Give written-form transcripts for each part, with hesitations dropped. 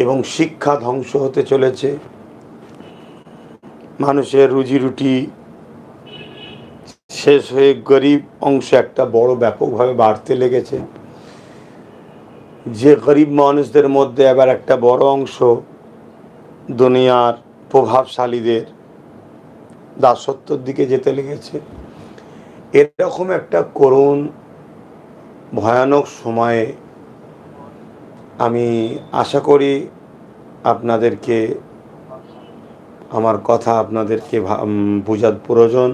এবং শিক্ষা ধ্বংস হতে চলেছে। মানুষের রুজি রুটি শেষ হয়ে গরিব অংশ একটা বড় ব্যাপকভাবে বাড়তে লেগেছে। যে গরিব মানুষদের মধ্যে এবার একটা বড় অংশ দুনিয়ার প্রভাবশালীদের দাসত্বর দিকে যেতে লেগেছে। এরকম একটা করুণ ভয়ানক সময়ে আমি আশা করি আপনাদেরকে আমার কথা আপনাদেরকে বোঝার প্রয়োজন,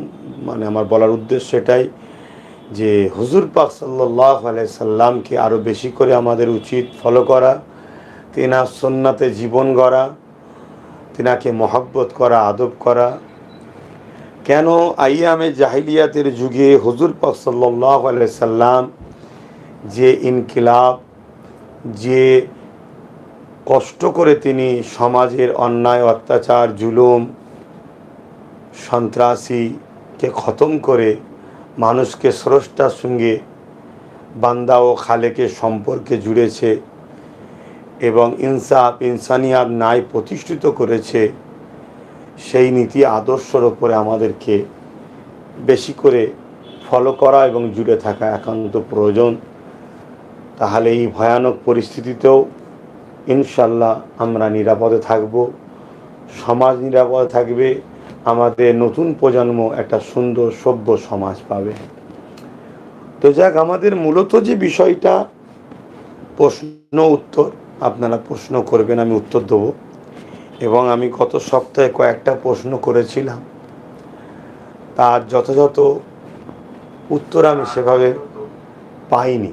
মানে আমার বলার উদ্দেশ্য এটাই যে হুজুর পাক সাল্লাল্লাহু আলাইহি সাল্লামকে আরও বেশি করে আমাদের উচিত ফলো করা, তিনার সুন্নাতে জীবন গড়া, তিনাকে মহব্বত করা, আদব করা। কেন আইয়ামে জাহিলিয়াতের যুগে হুজুর পাক সাল্লাল্লাহু আলাইহি সাল্লাম যে ইনকিলাব, যে কষ্ট করে তিনি সমাজের অন্যায় অত্যাচার জুলুম সন্ত্রাসীকে খতম করে মানুষকে স্রষ্টার সঙ্গে বান্দা ও খালেকের সম্পর্কে জুড়েছে এবং ইনসাফ ইনসানিয়াত ন্যায় প্রতিষ্ঠিত করেছে, সেই নীতি আদর্শের ওপরে আমাদেরকে বেশি করে ফলো করা এবং জুড়ে থাকা একান্ত প্রয়োজন। তাহলে এই ভয়ানক পরিস্থিতিতেও ইনশাল্লাহ আমরা নিরাপদে থাকব, সমাজ নিরাপদে থাকবে, আমাদের নতুন প্রজন্ম একটা সুন্দর সভ্য সমাজ পাবে। তো যাক, আমাদের মূলত যে বিষয়টা প্রশ্ন উত্তর, আপনারা প্রশ্ন করবেন, আমি উত্তর দেবো। এবং আমি গত সপ্তাহে কয়েকটা প্রশ্ন করেছিলাম, তার যথাযথ উত্তর আমি সেভাবে পাইনি।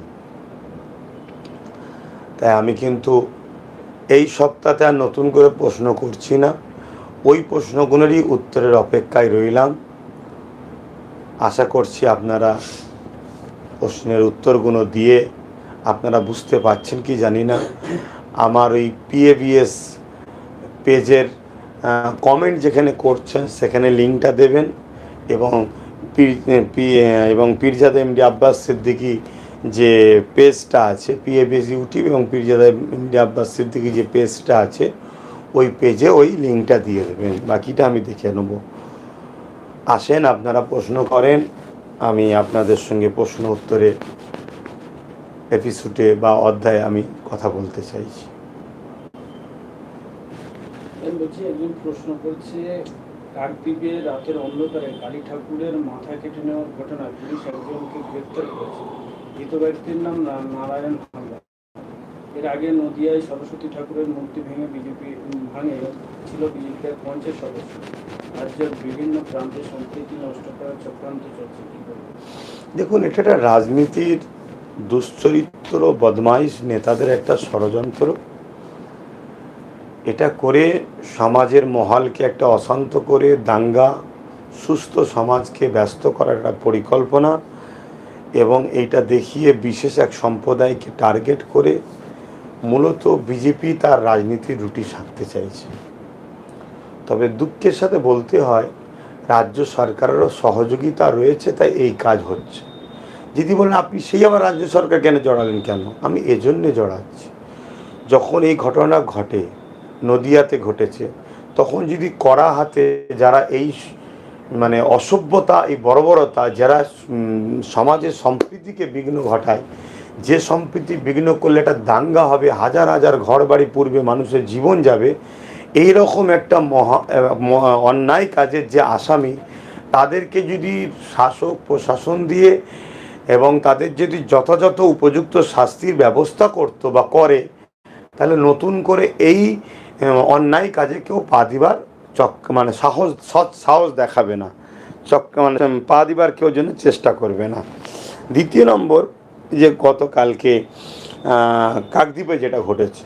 তাই আমি কিন্তু এই সপ্তাহে আর নতুন করে প্রশ্ন করছি না, ওই প্রশ্নগুলোরই উত্তরের অপেক্ষায় রইলাম। আশা করছি আপনারা প্রশ্নের উত্তরগুলো দিয়ে আপনারা বুঝতে পারছেন কি জানি না। আমার ওই PABS পেজের কমেন্ট যেখানে করছেন সেখানে লিঙ্কটা দেবেন এবং পীরজাদা এমডি আব্বাস সিদ্দিকী যে পেজটা আছে, PABS ইউটিউব এবং পীরজাদা এমডি আব্বাস সিদ্দিকী যে পেজটা আছে, ওই পেজে ওই লিঙ্কটা দিয়ে দেবেন, বাকিটা আমি দেখে নেব। আসেন আপনারা প্রশ্ন করেন, আমি আপনাদের সঙ্গে প্রশ্ন উত্তরে এপিসোডে বা অধ্যায়ে আমি কথা বলতে চাইছি। একজন প্রশ্ন করছে, কাকদ্বীপে রাতের অন্ধকারে কালী ঠাকুরের মাথা কেটে নেওয়ার ঘটনায় পুলিশ একজনকে গ্রেফতার করেছে। মৃত ব্যক্তির নাম নারায়ণ হালদার। এর আগে নদিয়ায় সরস্বতী ঠাকুরের মূর্তি ভেঙে ছিল বিজেপির মঞ্চের সদস্য। রাজ্যের বিভিন্ন প্রান্তে সম্প্রীতি নষ্ট করার চক্রান্ত চলছে। দেখুন, এটা একটা রাজনীতির দুশ্চরিত্র বদমাইশ নেতাদের একটা ষড়যন্ত্র। এটা করে সমাজের মহলকে একটা অশান্ত করে দাঙ্গা, সুস্থ সমাজকে ব্যস্ত করার একটা পরিকল্পনা, এবং এইটা দেখিয়ে বিশেষ এক সম্প্রদায়কে টার্গেট করে মূলত বিজেপি তার রাজনীতির রুটি সাধতে চাইছে। তবে দুঃখের সাথে বলতে হয়, রাজ্য সরকারেরও সহযোগিতা রয়েছে, তাই এই কাজ হচ্ছে। যদি বলেন আপনি সেই আবার রাজ্য সরকার কেন জড়ালেন, কেন আমি এজন্যে জড়াচ্ছি, যখন এই ঘটনা ঘটে নদিয়াতে ঘটেছে, তখন যদি কড়া হাতে যারা এই মানে অসভ্যতা, এই বর্বরতা, যারা সমাজের সম্প্রীতিকে বিঘ্ন ঘটায়, যে সম্প্রীতি বিঘ্ন করলে একটা দাঙ্গা হবে, হাজার হাজার ঘর বাড়ি পূর্বে মানুষের জীবন যাবে, এই রকম একটা অন্যায় কাজের যে আসামি, তাদেরকে যদি শাসক প্রশাসন দিয়ে এবং তাদের যদি যথাযথ উপযুক্ত শাস্তির ব্যবস্থা করতো বা করে, তাহলে নতুন করে এই অন্যায় কাজে কেউ পা দিবার সাহস দেখাবে না, পা দিবার কেউ জন্য চেষ্টা করবে না। দ্বিতীয় নম্বর, যে গতকালকে কাকদ্বীপে যেটা ঘটেছে,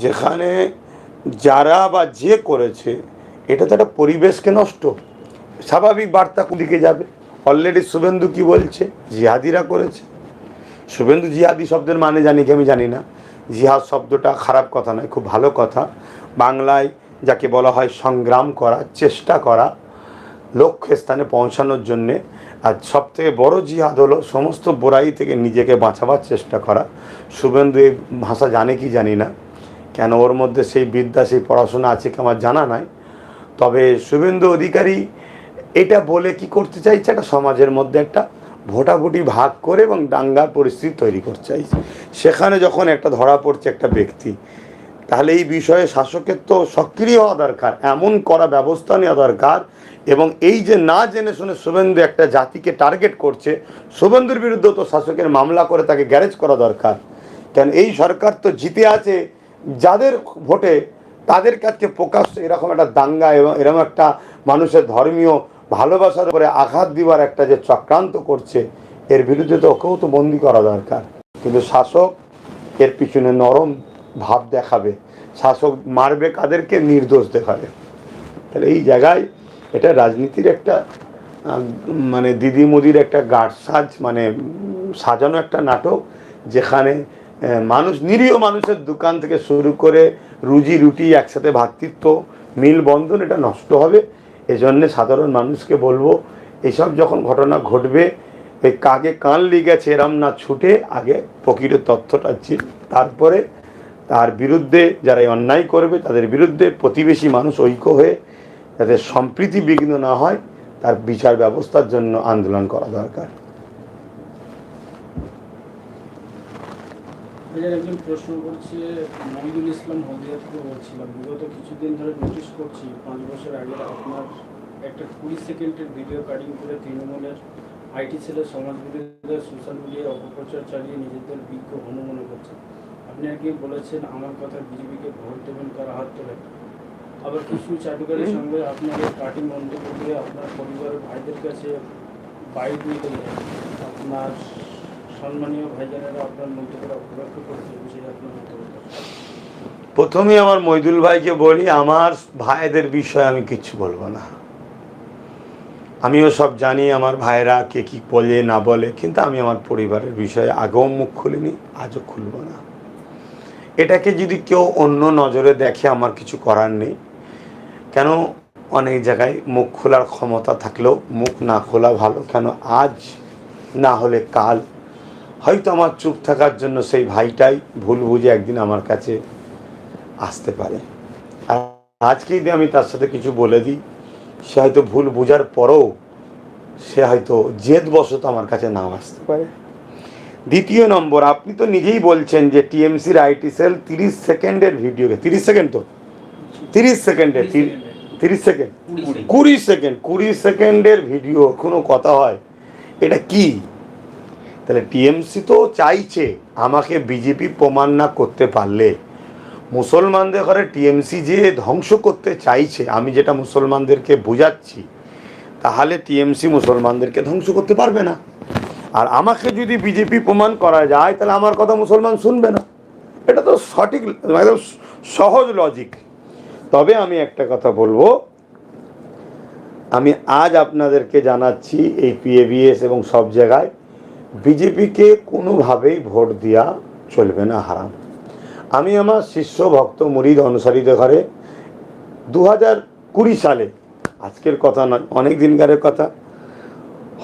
যেখানে যারা বা যে করেছে, এটা তো একটা পরিবেশকে নষ্ট, স্বাভাবিক বার্তা দিকে যাবে। অলরেডি শুভেন্দু কি বলছে, জিহাদিরা করেছে। শুভেন্দু জিহাদি শব্দের মানে জানি কি, আমি জানি না। জিহাদ শব্দটা খারাপ কথা নয়, খুব ভালো কথা। বাংলায় যাকে বলা হয় সংগ্রাম করা, চেষ্টা করা, লক্ষ্য স্থানে পৌঁছানোর জন্যে। আর সবথেকে বড় জিহাদ হলো সমস্ত বুরাই থেকে নিজেকে বাঁচাবার চেষ্টা করা। শুভেন্দু এই ভাষা জানে কি জানি না, কেন ওর মধ্যে সেই বিদ্যা সেই পড়াশোনা আছে কি আমার জানা নাই। তবে শুভেন্দু অধিকারী এটা বলে কি করতে চাইছে, একটা সমাজের মধ্যে একটা ভোটাভুটি ভাগ করে এবং দাঙ্গার পরিস্থিতি তৈরি করতে চাইছে। সেখানে যখন একটা ধরা পড়ছে একটা ব্যক্তি, তাহলে এই বিষয়ে শাসকের তো সক্রিয় হওয়া দরকার, এমন করা ব্যবস্থা নেওয়া দরকার। এবং এই যে না জেনে শুনে শুভেন্দু একটা জাতিকে টার্গেট করছে, শুভেন্দুর বিরুদ্ধে তো শাসকের মামলা করে তাকে গ্যারেজ করা দরকার। কেন এই সরকার তো জিতে আছে যাদের ভোটে, তাদের কাছে প্রকাশ্য এরকম একটা দাঙ্গা এবং এরকম একটা মানুষের ধর্মীয় ভালোবাসার উপরে আঘাত দিবার একটা যে চক্রান্ত করছে, এর বিরুদ্ধে তো ওকেও তো বন্দি করা দরকার। কিন্তু শাসক এর পিছনে নরম ভাব দেখাবে, শাসক মারবে কাদেরকে, নির্দোষ দেখাবে। তাহলে এই জায়গায় এটা রাজনীতির একটা মানে দিদি মোদির একটা গাঢ়সাজ, মানে সাজানো একটা নাটক, যেখানে মানুষ, নিরীহ মানুষের দোকান থেকে শুরু করে রুজি রুটি একসাথে ভ্রাতৃত্ব মিল বন্ধন এটা নষ্ট হবে। এজন্যে সাধারণ মানুষকে বলবো, এইসব যখন ঘটনা ঘটবে, এই কাকে কান লিগেছে এরম না ছুটে আগে প্রকৃত তথ্যটা তারপরে তার বিরুদ্ধে যারা অন্যায় করবে তাদের বিরুদ্ধে প্রতিবেশী মানুষ ঐক্য হয়ে যাতে সম্প্রীতি বিঘ্ন না হয়, তার বিচার ব্যবস্থার জন্য আন্দোলন করা দরকার। একজন প্রশ্ন করছে, মহিদুল ইসলাম হলদিয়াতে বলছিলাম, বিগত কিছুদিন ধরে নোটিশ করছি 5 বছর আগে আপনার একটা 20 সেকেন্ডের ভিডিও কাটিং করে তৃণমূলের আইটি সেলের সমাজবিরোধীদের সোশ্যাল মিডিয়ায় অপপ্রচার চালিয়ে নিজেদের বিজ্ঞ মনে করছে। আপনি আর কি বলেছেন, আমার কথা বিজেপিকে ভোট দেবেন তারা হাত তোলেন। আবার কিছু চাটুকারের সঙ্গে আপনার এই কাটিং মন্তব্য দিয়ে আপনার পরিবারের ভাইদের কাছে বাইক নিতে যায়। আপনার সম্মানীয় ভাইজানেরা আপনার মন্তব্যের অপব্যাখ্যা করেছে, বিষয়ে আপনার মন্তব্য। প্রথমে আমার মইদুল ভাইকে বলি, আমার ভাইদের বিষয়ে আমি কিচ্ছু বলবো না। আমিও সব জানি আমার ভাইরা কে কি বলে না বলে, কিন্তু আমি আমার পরিবারের বিষয়ে আগেও মুখ খুলিনি, আজও খুলব না। এটাকে যদি কেউ অন্য নজরে দেখে আমার কিছু করার নেই। কেন অনেক জায়গায় মুখ খোলার ক্ষমতা থাকলেও মুখ না খোলা ভালো। কেন আজ না হলে কাল হয়তো আমার চুপ থাকার জন্য সেই ভাইটাই ভুল বুঝে একদিন আমার কাছে আসতে পারে। আর আজকে যদি আমি তার সাথে কিছু বলে দিই, সে হয়তো ভুল বোঝার পরেও সে হয়তো জেদবশত আমার কাছে নাও আসতে পারে। দ্বিতীয় নম্বর, আপনি তো নিজেই বলছেন যে টিএমসির আইটি সেল 30 সেকেন্ডের ভিডিওকে, 30 সেকেন্ড তো 30 সেকেন্ডের 30 সেকেন্ড 20 সেকেন্ডের ভিডিও কোনো কথা হয়? এটা কি? তাহলে টিএমসি তো চাইছে আমাকে বিজেপি প্রমাণ না করতে পারলে, মুসলমানদের ঘরে টিএমসি যে ধ্বংস করতে চাইছে, আমি যেটা মুসলমানদেরকে বোঝাচ্ছি, তাহলে টিএমসি মুসলমানদেরকে ধ্বংস করতে পারবে না। আর আমাকে যদি বিজেপি প্রমাণ করা যায়, তাহলে আমার কথা মুসলমান শুনবে না। এটা তো সঠিক, একদম সহজ লজিক। তবে আমি একটা কথা বলবো, আমি আজ আপনাদেরকে জানাচ্ছি, এই পিএবিএস এবং সব জায়গায় বিজেপিকে কোনোভাবেই ভোট দেওয়া চলবে না, হারাম। আমি আমার শিষ্য ভক্ত মুরিদ অনুসারীদের ঘরে 2020 সালে, আজকের কথা নয়, অনেক দিনকারের কথা,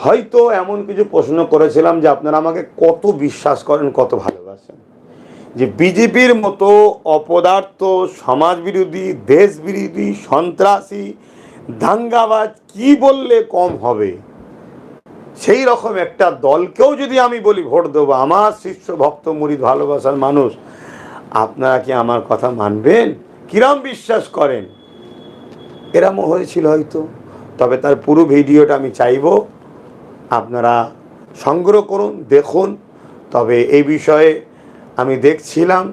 হয়তো এমন কিছু প্রশ্ন করেছিলাম যে আপনারা আমাকে কত বিশ্বাস করেন, কত ভালোবাসেন, যে বিজেপির মতো অপদার্থ, সমাজবিরোধী, দেশবিরোধী, সন্ত্রাসী, দাঙ্গাবাজ কি বললে কম হবে, সেই রকম একটা দলকেও যদি আমি বলি ভোট দেবো, আমার শিষ্য ভক্ত মুরিদ ভালোবাসার মানুষ, আপনারা কি আমার কথা মানবেন? কিরম বিশ্বাস করেন? এরমও হয়েছিল হয়তো। তবে তার পুরো ভিডিওটা আমি চাইব আপনারা সংগ্রহ করুন, দেখুন। তবে এই বিষয়ে আমি দেখছিলাম,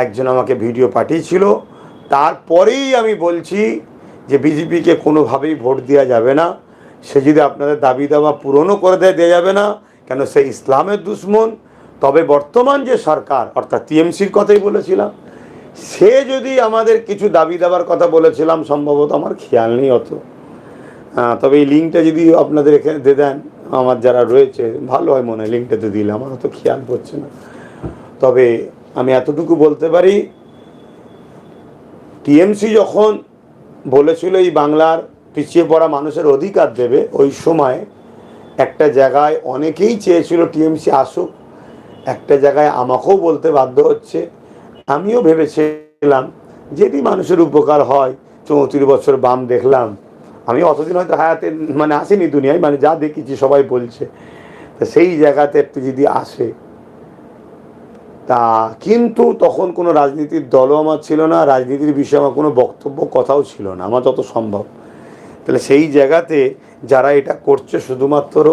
একজন আমাকে ভিডিও পাঠিয়েছিল, তারপরেই আমি বলছি যে বিজেপিকে কোনোভাবেই ভোট দেওয়া যাবে না। সে যদি আপনাদের দাবি দাবা পূরণও করে দেওয়া যাবে না, কেন সে ইসলামের দুশ্মন। তবে বর্তমান যে সরকার, অর্থাৎ টিএমসির কথাই বলেছিলাম, সে যদি আমাদের কিছু দাবি দাবার কথা বলেছিলাম, সম্ভবত আমার খেয়াল নেই অত। তবে এই লিঙ্কটা যদি আপনাদের এখানে দিয়ে দেন, আমার যারা রয়েছে, ভালো হয় মনে হয় লিঙ্কটাতে দিলে, আমার অত খেয়াল পড়ছে না। তবে আমি এতটুকু বলতে পারি, টিএমসি যখন বলেছিল এই বাংলার পিছিয়ে পড়া মানুষের অধিকার দেবে, ওই সময় একটা জায়গায় অনেকেই চেয়েছিল টিএমসি আসুক, একটা জায়গায় আমাকেও বলতে বাধ্য হচ্ছে আমিও ভেবেছিলাম যদি মানুষের উপকার হয়, 34 বছর বাম দেখলাম, আমি অতদিন হয়তো হায়াতে মানে আসিনি দুনিয়ায়, মানে যা দেখেছি সবাই বলছে, তা সেই জায়গাতে একটু যদি আসে তা। কিন্তু তখন কোনো রাজনীতির দলও আমার ছিল না, রাজনীতির বিষয়ে আমার কোনো বক্তব্য কথাও ছিল না আমার যত সম্ভব। তাহলে সেই জায়গাতে যারা এটা করছে শুধুমাত্র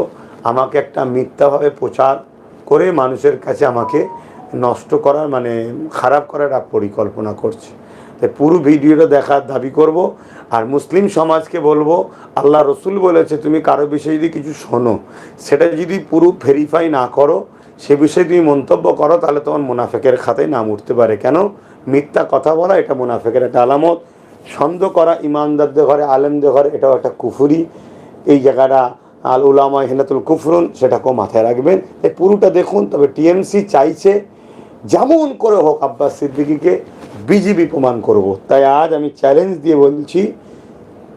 আমাকে একটা মিথ্যাভাবে প্রচার করে মানুষের কাছে আমাকে নষ্ট করার মানে খারাপ করার এক পরিকল্পনা করছে। তাই পুরো ভিডিওটা দেখার দাবি করব। আর মুসলিম সমাজকে বলবো, আল্লাহ রসুল বলেছে তুমি কারো বিষয়ে যদি কিছু শোনো, সেটা যদি পুরো ভেরিফাই না করো, সে বিষয়ে তুমি মন্তব্য করো, তাহলে তোমার মুনাফেকের খাতায় নাম উঠতে পারে। কেন? মিথ্যা কথা বলা এটা মুনাফেকের একটা আলামত। সন্দেহ করা ইমানদারদের ঘরে, আলেমদের ঘরে, এটাও একটা কুফুরি। এই জায়গাটা আল উলামা হিনাতুল কুফরুন, সেটাকেও মাথায় রাখবেন। এই পুরোটা দেখুন। তবে টিএমসি চাইছে যেমন করে হোক আব্বাস সিদ্দিকীকে বিজেপি প্রমাণ করব। তাই আজ আমি চ্যালেঞ্জ দিয়ে বলছি,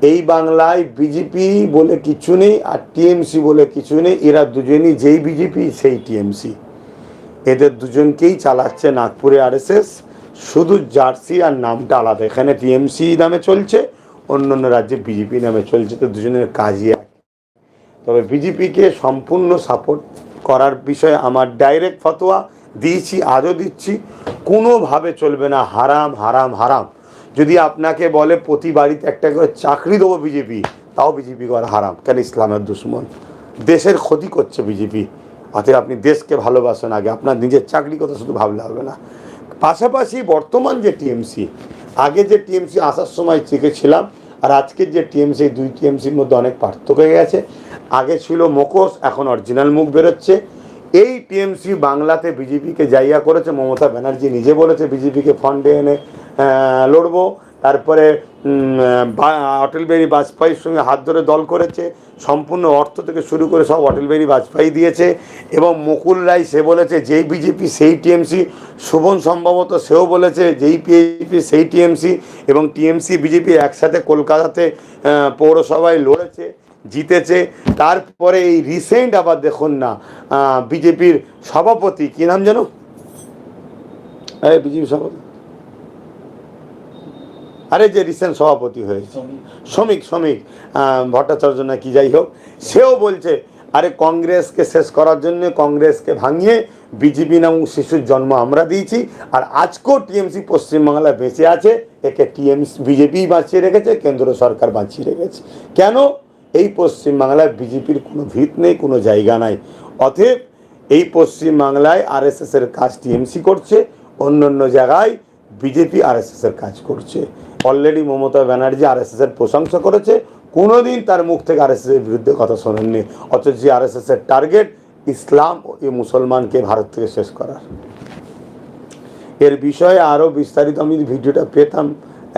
এই বাংলায় বিজেপি বলে কিছু নেই আর টিএমসি বলে কিছু নেই। এরা দুজনই যেই বিজেপি সেই টিএমসি, এদের দুজনকেই চালাচ্ছে নাগপুরে আরএসএস। শুধু জার্সি আর নামটা আলাদা, এখানে টিএমসি নামে চলছে, অন্য অন্য রাজ্যে বিজেপি নামে চলছে। তো দুজনের কাজই এক। তবে বিজেপিকে সম্পূর্ণ সাপোর্ট করার বিষয়ে আমার ডাইরেক্ট ফতোয়া দিয়েছি, আজও দিচ্ছি, কোনোভাবে চলবে না। হারাম হারাম হারাম। যদি আপনাকে বলে প্রতি বাড়িতে একটা করে চাকরি দেবো বিজেপি, তাও বিজেপি করা হারাম। কেন? ইসলামের দুশ্মন, দেশের ক্ষতি করছে বিজেপি। অতএব আপনি দেশকে ভালোবাসেন, আগে আপনার নিজের চাকরি কথা শুধু ভাবলে হবে না। পাশাপাশি বর্তমান যে টিএমসি, আগে যে টিএমসি আসার সময় চেকেছিলাম আর আজকের যে টিএমসি, দুই টিএমসির মধ্যে অনেক পার্থক্য হয়ে গেছে। আগে ছিল মুখোশ, এখন অরিজিনাল মুখ বেরোচ্ছে। এই টিএমসি বাংলাতে বিজেপিকে জায়গা করেছে। মমতা ব্যানার্জি নিজে বলেছে বিজেপিকে ফান্ডে এনে লড়বো। তারপরে অটল বিহারী বাজপেয়ীর সঙ্গে হাত ধরে দল করেছে, সম্পূর্ণ অর্থ থেকে শুরু করে সব অটল বিহারী বাজপেয়ী দিয়েছে। এবং মুকুল রায় সে বলেছে যেই বিজেপি সেই টিএমসি। শোভন সম্ভবত সেও বলেছে যেই বিজেপি সেই টিএমসি। এবং টিএমসি বিজেপি একসাথে কলকাতাতে পৌরসভায় লড়েছে, জিতেছে। তারপরে এই রিসেন্ট আবার দেখুন না, বিজেপির সভাপতি কি নাম যেন, বিজেপি সভাপতি, আরে যে রিসেন্ট সভাপতি হয়েছে শ্রমিক ভট্টাচার্য না কি, যাই হোক, সেও বলছে আরে কংগ্রেসকে শেষ করার জন্য, কংগ্রেসকে ভাঙিয়ে বিজেপি নামক শিশুর জন্ম আমরা দিয়েছি। আর আজকেও টিএমসি পশ্চিমবাংলায় বেঁচে আছে, একে টিএমসি বিজেপি বাঁচিয়ে রেখেছে, কেন্দ্র সরকার বাঁচিয়ে রেখেছে। কেন? এই পশ্চিমবাংলায় বিজেপির কোনো ভিত নেই, কোনো জায়গা নাই। অতএব এই পশ্চিমবাংলায় আরএসএসের কাজ টিএমসি করছে, অন্য অন্য জায়গায় বিজেপি আরএসএসের কাজ করছে। অলরেডি মমতা ব্যানার্জি আরএসএসের প্রশংসা করেছে, কোনোদিন তার মুখ থেকে আরএসএসের বিরুদ্ধে কথা শোনেননি। অথচ যে আরএসএসের টার্গেট ইসলাম ও মুসলমানকে ভারত থেকে শেষ করার। এর বিষয়ে আরও বিস্তারিত আমি ভিডিওটা পেতাম,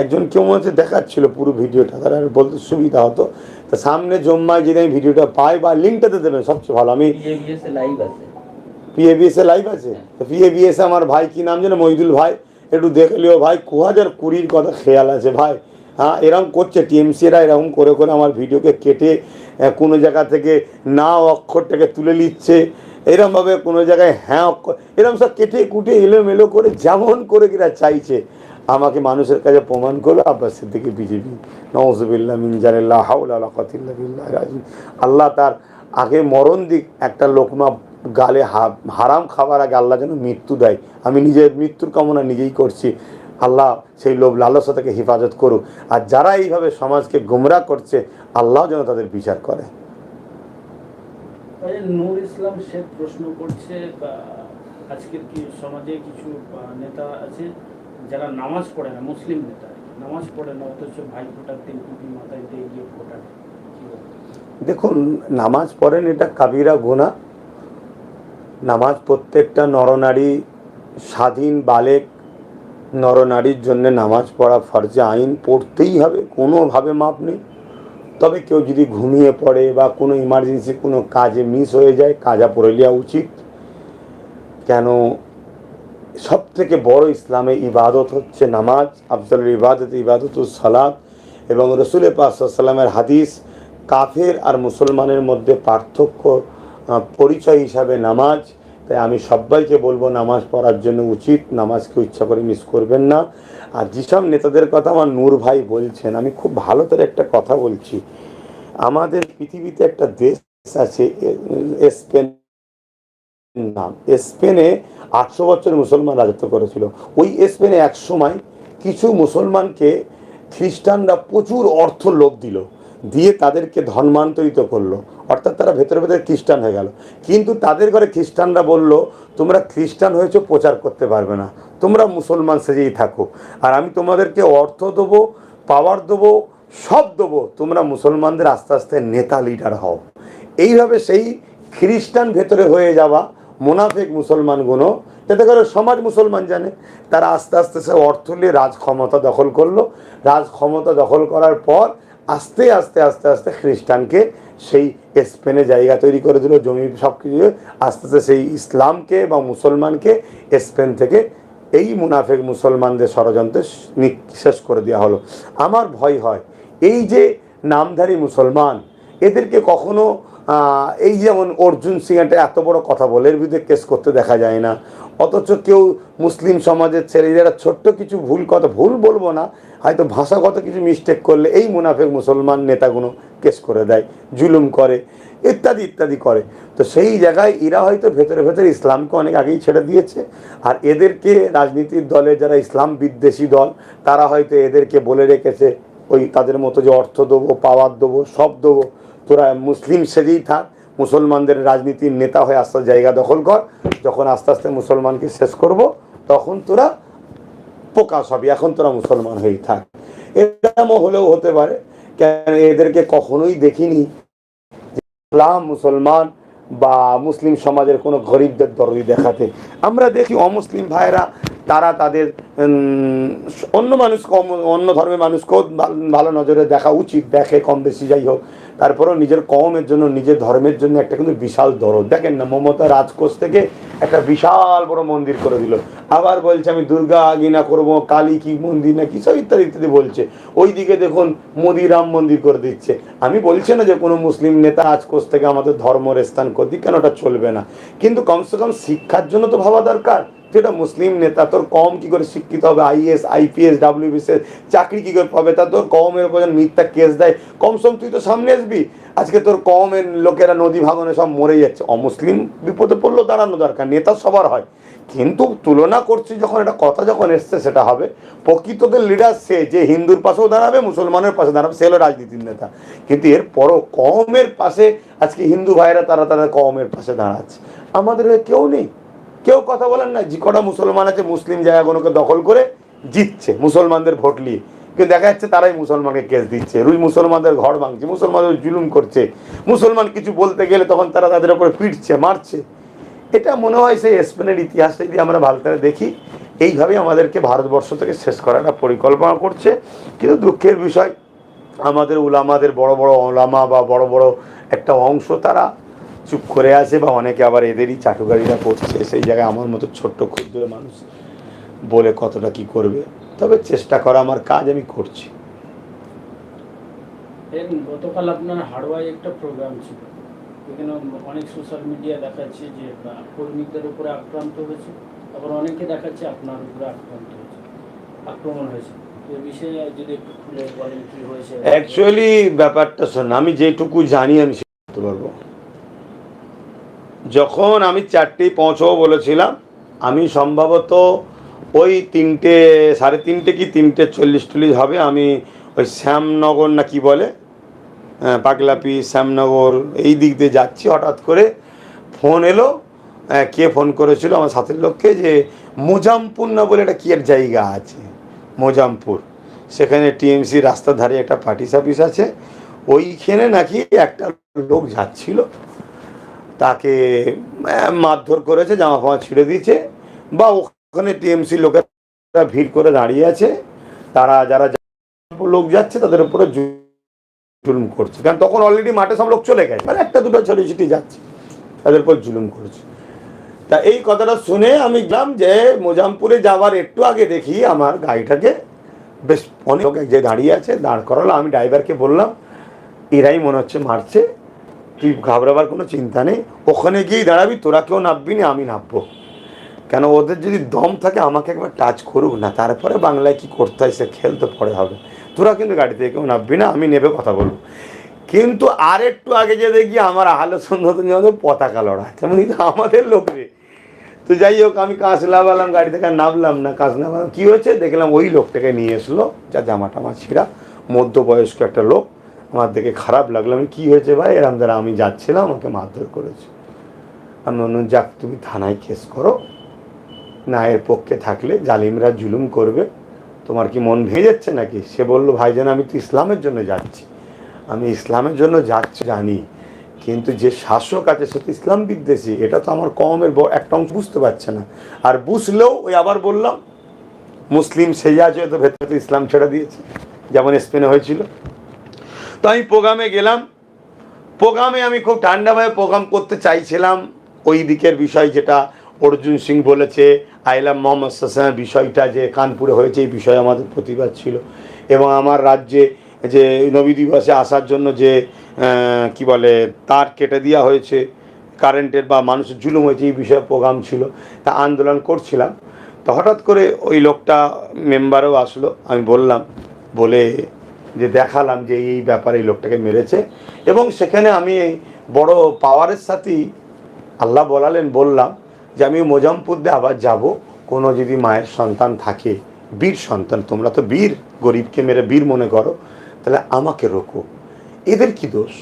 একজন কেউ মনে হচ্ছে দেখাচ্ছিল পুরো ভিডিওটা, তারা বলতে সুবিধা হতো। তা সামনে জম্মায় যদি আমি ভিডিওটা পাই বা লিঙ্কটাতে দেবেন সবচেয়ে ভালো। আমি পিএবিএস এ লাইভ আছে, তো পিএবিএস আমার ভাই কি নাম যেন, মহিদুল ভাই, একটু দেখলেও ভাই 2020 কথা খেয়াল আছে ভাই। হ্যাঁ, এরকম করছে টিএমসিরা, এরকম করে করে আমার ভিডিওকে কেটে কোনো জায়গা থেকে না অক্ষরটাকে তুলে নিচ্ছে, এরকমভাবে কোনো জায়গায় হ্যাঁ অক্ষর, এরকম সব কেটে কুটে এলোমেলো করে যেমন করে কিনা চাইছে আমাকে মানুষের কাছে প্রমাণ করলো আব্বাস সিদ্দিকী বিজেপি। নওয়াজুবিল্লাহ মিন জালিল্লাহ হাওলা ওয়ালা কুওয়াতা ইল্লা বিল্লাহিল আযীম। আল্লাহ তার আগে মরণ দিক, একটা লোকমা গালে হারাম খাবার আগে আল্লাহ যেন মৃত্যু দেয়। আমি নিজের মৃত্যুর কামনা নিজেই করছি, আল্লাহ সেই লোভ লালসা থেকে হেফাজত করুক। আর যারা এইভাবে সমাজকে গোমরাহ করছে, আল্লাহ যেন তাদের বিচার করে। নূর ইসলাম শেখ প্রশ্ন করছে, আজকের কি সমাজে কিছু নেতা আছে যারা নামাজ পড়ে না, মুসলিম নেতা নামাজ পড়ে না, অথচ ভাই ফোটার দিন টুপি মাথায় দিয়ে গিয়ে ফোটান। দেখুন, নামাজ পড়েন এটা কাবিরা গুনাহ। নামাজ প্রত্যেকটা নরনারী, স্বাধীন বালেক নরনারীর জন্য নামাজ পড়া ফরজে আইন, পড়তেই হবে, কোনোভাবে মাপ নেই। তবে কেউ যদি ঘুমিয়ে পড়ে বা কোনো ইমার্জেন্সি কোনো কাজে মিস হয়ে যায়, কাজা পড়ে নেওয়া উচিত। কেন? সব থেকে বড় ইসলামে ইবাদত হচ্ছে নামাজ। আফজালুল ইবাদত ইবাদতুস সালাত। এবং রসুল পাক সাল্লাল্লাহু আলাইহি ওয়াসাল্লামের হাদিস, কাফের আর মুসলমানের মধ্যে পার্থক্য পরিচয় হিসাবে নামাজ। তাই আমি সবাইকে বলবো নামাজ পড়ার জন্য উচিত, নামাজকে ইচ্ছা করে মিস করবেন না। আর যেসব নেতাদের কথা আমার নূর ভাই বলছেন, আমি খুব ভালো করে একটা কথা বলছি। আমাদের পৃথিবীতে একটা দেশ আছে স্পেন নাম, স্পেনে 800 বছর মুসলমান রাজত্ব করেছিল। ওই স্পেনে এক সময় কিছু মুসলমানকে খ্রিস্টানরা প্রচুর অর্থ লোভ দিল, দিয়ে তাদেরকে ধর্মান্তরিত করলো, অর্থাৎ তারা ভেতরে ভেতরে খ্রিস্টান হয়ে গেল। কিন্তু তাদের ঘরে খ্রিস্টানরা বলল, তোমরা খ্রিস্টান হয়েছো, প্রচার করতে পারবে না, তোমরা মুসলমান সেজেই থাকো, আর আমি তোমাদেরকে অর্থ দেবো, পাওয়ার দেবো, সব দেবো, তোমরা মুসলমানদের আস্তে আস্তে নেতা লিডার হও। এইভাবে সেই খ্রিস্টান ভেতরে হয়ে যাওয়া মুনাফিক মুসলমানগুলো, যাতে করে সমাজ মুসলমান জানে, তারা আস্তে আস্তে সে অর্থ নিয়ে রাজ ক্ষমতা দখল করলো। রাজ ক্ষমতা দখল করার পর আস্তে আস্তে আস্তে আস্তে খ্রিস্টানকে সেই স্পেনে জায়গা তৈরি করে দিল, জমি সব কিছু, আস্তে আস্তে সেই ইসলামকে বা মুসলমানকে স্পেন থেকে এই মুনাফিক মুসলমানদের ষড়যন্ত্রে শেষ করে দেওয়া হলো। আমার ভয় হয় এই যে নামধারী মুসলমান, এদেরকে কখনো এই যেমন অর্জুন সিং একটা এত বড় কথা বলে, এর বিরুদ্ধে কেস করতে দেখা যায় না, অথচ কেউ মুসলিম সমাজের ছেলেরা ছোট্ট কিছু ভুল কথা, ভুল বলবো না, হয়তো ভাষাগত কিছু মিস্টেক করলে এই মুনাফিক মুসলমান নেতাগুলো কেস করে দেয়, জুলুম করে, ইত্যাদি ইত্যাদি করে। তো সেই জায়গায় এরা হয়তো ভেতরে ভেতরে ইসলামকে অনেক আগেই ছেড়ে দিয়েছে, আর এদেরকে রাজনীতির দলে যারা ইসলাম বিদ্বেষী দল, তারা হয়তো এদেরকে বলে রেখেছে ওই তাদের মতো যে অর্থ দেবো, পাওয়ার দেবো, সব দেবো, তোরা মুসলিম সেজেই থাক, মুসলমানদের রাজনীতির নেতা হয়ে আস্তে জায়গা দখল কর, যখন আস্তে আস্তে মুসলমানকে শেষ করব তখন তোরা প্রকাশ হবি, এখন তোরা মুসলমান হয়েই থাক। এরকমও হলেও হতে পারে, কেন এদেরকে কখনোই দেখিনি ইসলাম মুসলমান বা মুসলিম সমাজের কোনো গরিবদের দরদি দেখাতে। আমরা দেখি অমুসলিম ভাইরা তারা তাদের অন্য মানুষকে, অন্য ধর্মের মানুষকেও ভালো নজরে দেখা উচিত, দেখে কম বেশি যাই হোক, তারপরেও নিজের কওমের জন্য, নিজের ধর্মের জন্য একটা কিন্তু বিশাল দরদ। দেখেন না, মমতা রাজকোষ থেকে একটা বিশাল বড় মন্দির করে দিল, আবার বলছে আমি দুর্গা গিনা করবো, কালী কি মন্দির না কি সব ইত্যাদি ইত্যাদি বলছে। ওইদিকে দেখুন মোদি রাম মন্দির করে দিচ্ছে। আমি বলছি না যে কোনো মুসলিম নেতা রাজকোষ থেকে আমাদের ধর্মের স্থান করে দিক, কেন ওটা চলবে না, কিন্তু কমসে কম শিক্ষার জন্য তো ভাবা দরকার। যেটা মুসলিম নেতা, তোর কম কি করে শিক্ষিত হবে, আইএস আইপিএস ডাব্লিউবিসিএস চাকরি কি করে পাবে, তা তোর কমের উপর মিথ্যা কেস দেয়, কমসম তুই তো সামনে আসবি। আজকে তোর কমের লোকেরা নদী ভাঙনে সব মরে যাচ্ছে, অমুসলিম বিপদে পড়লেও দাঁড়ানো দরকার, নেতা সবার হয়, কিন্তু তুলনা করছি যখন এটা কথা যখন এসছে সেটা হবে প্রকৃতদের লিডার সে যে হিন্দুর পাশেও দাঁড়াবে, মুসলমানের পাশে দাঁড়াবে, সে হলো রাজনীতির নেতা। কিন্তু এরপরও কমের পাশে আজকে হিন্দু ভাইরা তারা কমের পাশে দাঁড়াচ্ছে, আমাদের কেউ নেই, কেউ কথা বলেন না। যে কটা মুসলমান আছে মুসলিম জায়গাগুলোকে দখল করে জিতছে মুসলমানদের ভোট নিয়ে, কিন্তু দেখা যাচ্ছে তারাই মুসলমানকে কেস দিচ্ছে, মুসলমানদের ঘর ভাঙছে, মুসলমানদের জুলুম করছে, মুসলমান কিছু বলতে গেলে তখন তারা তাদের উপরে পিটছে, মারছে। এটা মনে হয় সেই স্পেনের ইতিহাসটা যদি আমরা ভালো করে দেখি, এইভাবেই আমাদেরকে ভারতবর্ষ থেকে শেষ করার একটা পরিকল্পনা করছে। কিন্তু দুঃখের বিষয়, আমাদের উলামাদের বড় বড় ওলামা বা বড় বড় একটা অংশ তারা চুপ করে আছে, বা অনেকে আবার এদেরই চাটুকারিরা করছে। সেই জায়গায় আমার মতো ছোট্ট ক্ষুদ্র মানুষ বলে কতটা কি করবে, তবে চেষ্টা করা আমার কাজ, আমি করছি। গতকাল আপনার হাড়োয়ায় একটা প্রোগ্রাম ছিল, এখানে অনেক সোশ্যাল মিডিয়া দেখাচ্ছে যে কর্মীদের উপরে আক্রান্ত হয়েছে, আবার অনেকে দেখাচ্ছে আপনার উপরে আক্রান্ত হয়েছে, আক্রমণ হয়েছে। এই বিষয়ে যদি একটু খুলে বলেন কি হয়েছে। অ্যাকচুয়ালি ব্যাপারটা শোন, আমি যেটুকু জানি আমি সেটা বলতে পারবো। যখন আমি 4টেই পৌঁছবো বলেছিলাম, আমি সম্ভবত ওই 3টে, 3:30 কি 3:40 হবে, আমি ওই শ্যামনগর না কি বলে, পাগলাপি শ্যামনগর এই দিক দিয়ে যাচ্ছি, হঠাৎ করে ফোন এলো, কে ফোন করেছিল আমার সাথের লোককে, যে মোজামপুর না বলে একটা কি এক জায়গা আছে মোজামপুর, সেখানে টিএমসি রাস্তার ধারে একটা পার্টি সার্ভিস আছে, ওইখানে নাকি একটা লোক যাচ্ছিল, তাকে মারধর করেছে, জামা ফামা ছিঁড়ে দিয়েছে, বা ওখানে টিএমসি লোকেরা ভিড় করে দাঁড়িয়ে আছে, তারা যারা লোক যাচ্ছে তাদের উপরে জুলুম করছে, কারণ তখন অলরেডি মাঠে সব লোক চলে গেছে, মানে একটা দুটো ছড়িয়ে ছিটিয়ে যাচ্ছে, তাদের উপর জুলুম করছে। তা এই কথাটা শুনে আমি গেলাম যে মোজামপুরে যাওয়ার একটু আগে দেখি আমার গাড়িটাকে বেশ অনেক লোক যে দাঁড়িয়ে আছে, দাঁড় করালো। আমি ড্রাইভারকে বললাম এরাই মনে হচ্ছে মারছে, তুই ঘাবড়াবার কোনো চিন্তা নেই, ওখানে গিয়েই দাঁড়াবি, তোরা কেউ নামবি না, আমি নামবো। কেন ওদের যদি দম থাকে আমাকে একবার টাচ করুক না, তারপরে বাংলায় কি করতে হয় সে খেলতে পরে হবে। তোরা কিন্তু গাড়ি থেকে কেউ নামবি না, আমি নেবে কথা বলবো। কিন্তু আর একটু আগে যে দেখি আমার আহলে সুন্নাত পতাকা লড়া, তেমন কিন্তু আমাদের লোক রে। তো যাই হোক, আমি কাঁচ লাগালাম, গাড়ি থেকে নামলাম না, কাঁচ লাগালাম, কী হয়েছে দেখলাম ওই লোকটাকে নিয়ে এসলো, যা জামা টামা ছিঁড়া, মধ্যবয়স্ক একটা লোক। আমার দেখে খারাপ লাগলো, আমি কী হয়েছে ভাই, এরম দ্বারা আমি যাচ্ছিলাম, আমাকে মারধর করেছে। আমি বললাম যাক তুমি থানায় কেস করো, না এর পক্ষে থাকলে জালিমরা জুলুম করবে, তোমার কি মন ভেঙে যাচ্ছে নাকি? সে বললো ভাইজান আমি তো ইসলামের জন্য যাচ্ছি। আমি ইসলামের জন্য যাচ্ছি জানি, কিন্তু যে শাসক আছে সে তো ইসলাম বিদ্বেষী, এটা তো আমার কমের একটা অংশ বুঝতে পারছে না। আর বুঝলেও ওই আবার বললাম মুসলিম সেই আছে, তো ভেতরে ইসলাম ছেড়ে দিয়েছে, যেমন স্পেনে হয়েছিল। তো আমি প্রোগ্রামে গেলাম, প্রোগ্রামে আমি খুব ঠান্ডাভাবে প্রোগ্রাম করতে চাইছিলাম। ওই দিকের বিষয় যেটা অর্জুন সিং বলেছে, আইলাম মোহাম্মদ সাল্লামের বিষয়টা যে কানপুরে হয়েছে, এই বিষয়ে আমাদের প্রতিবাদ ছিল। এবং আমার রাজ্যে যে নবী দিবসে আসার জন্য যে কি বলে তার কেটে দেওয়া হয়েছে কারেন্টের, বা মানুষের জুলুম হয়েছে, এই বিষয়ে প্রোগ্রাম ছিল, তা আন্দোলন করছিলাম। তো হঠাৎ করে ওই লোকটা মেম্বারও আসলো, আমি বললাম, বলে যে দেখালাম যে এই ব্যাপারে এই লোকটাকে মেরেছে। এবং সেখানে আমি বড় পাওয়ারের সাথেই আল্লাহ বলালেন, বললাম যে আমি মোজাম্পুর দিয়ে আবার যাব, কোনো যদি মায়ের সন্তান থাকে, বীর সন্তান, তোমরা তো বীর, গরিবকে মেরে বীর মনে করো, তাহলে আমাকে রোকো। এদের কি দোষ?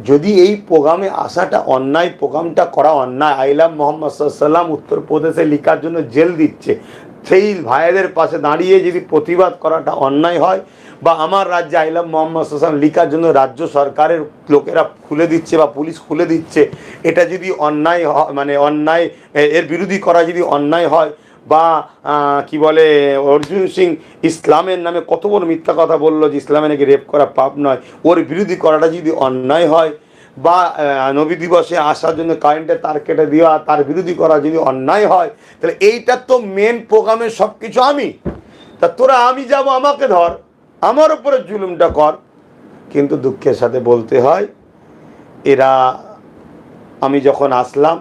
যদি এই প্রোগ্রামে আসাটা অন্যায়, প্রোগ্রামটা করা অন্যায়, আইলাম মোহাম্মদ সাল্লাম উত্তরপ্রদেশে লিখার জন্য জেল দিচ্ছে, সেই ভাইদের পাশে দাঁড়িয়ে যদি প্রতিবাদ করাটা অন্যায় হয়, বা আমার রাজ্যে আইলাম মোহাম্মদ সাল্লাম লিখার জন্য রাজ্য সরকারের লোকেরা খুলে দিচ্ছে বা পুলিশ খুলে দিচ্ছে, এটা যদি অন্যায় হয়, মানে অন্যায়, এর বিরোধী করা যদি অন্যায় হয়, বা কি বলে অর্জুন সিং ইসলামের নামে কত বড় মিথ্যা কথা বললো যে ইসলামে নাকি রেপ করা পাপ নয়, ওর বিরোধী করাটা যদি অন্যায় হয়, বা নবী দিবসে আসার জন্য কারেন্টের তার কেটে দেওয়া, তার বিরোধী করা যদি অন্যায় হয়, তাহলে এইটা তো মেন প্রোগ্রামের সব কিছু আমি। তা তোরা আমি যাব, আমাকে ধর, আমার উপরে জুলুমটা কর। কিন্তু দুঃখের সাথে বলতে হয়, এরা আমি যখন আসলাম